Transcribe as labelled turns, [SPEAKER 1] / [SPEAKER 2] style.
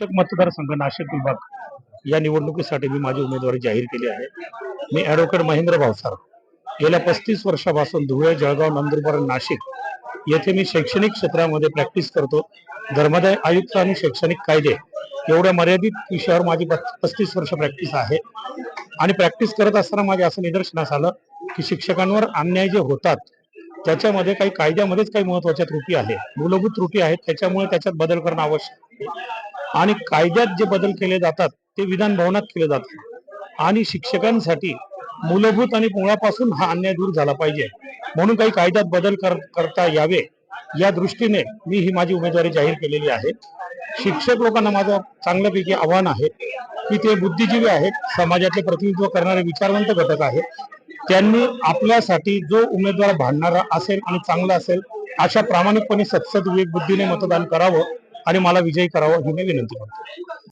[SPEAKER 1] शिक्षक मतदारसंघ नाशिक विभाग या निवडणुकीसाठी मी माझी उमेदवारी जाहीर केली आहे। मी ॲडव्होकेट महेंद्र भावसार गेल्या 35 वर्षापासून धुळे, जळगाव, नंदुरबार, नाशिक येथे मी शैक्षणिक क्षेत्रामध्ये प्रॅक्टिस करतो। धर्मादाय आयुक्त आणि शैक्षणिक कायदे एवढ्या मर्यादित विषयावर माझी 35 वर्ष प्रॅक्टिस आहे आणि प्रॅक्टिस करत असताना माझ्या असं निदर्शनास आलं की शिक्षकांवर अन्याय जे होतात त्याच्यामध्ये काही कायद्यामध्येच काही महत्त्वाच्या त्रुटी आहेत, मूलभूत त्रुटी आहेत, त्याच्यामुळे त्याच्यात बदल करणं आवश्यक आहे। आणि कायद्यात जे बदल केले जातात ते विधान भवनात केले जातात आणि शिक्षकांसाठी मूलभूत आणि मुळापासून हा अन्याय दूर झाला पाहिजे, म्हणून काही कायद्यात बदल करता यावे या दृष्टीने मी ही माझी उमेदवारी जाहीर केलेली आहे। शिक्षक लोकांना माझं चांगल्यापैकी आव्हान आहे की ते बुद्धिजीवी आहेत, समाजातले प्रतिनिधित्व करणारे विचारवंत घटक आहेत। त्यांनी आपल्यासाठी जो उमेदवार भांडणारा असेल आणि चांगला असेल अशा प्रामाणिकपणे सत्सद विवेक बुद्धीने मतदान करावं आणि मला विजयी करावं ही मी विनंती करतो।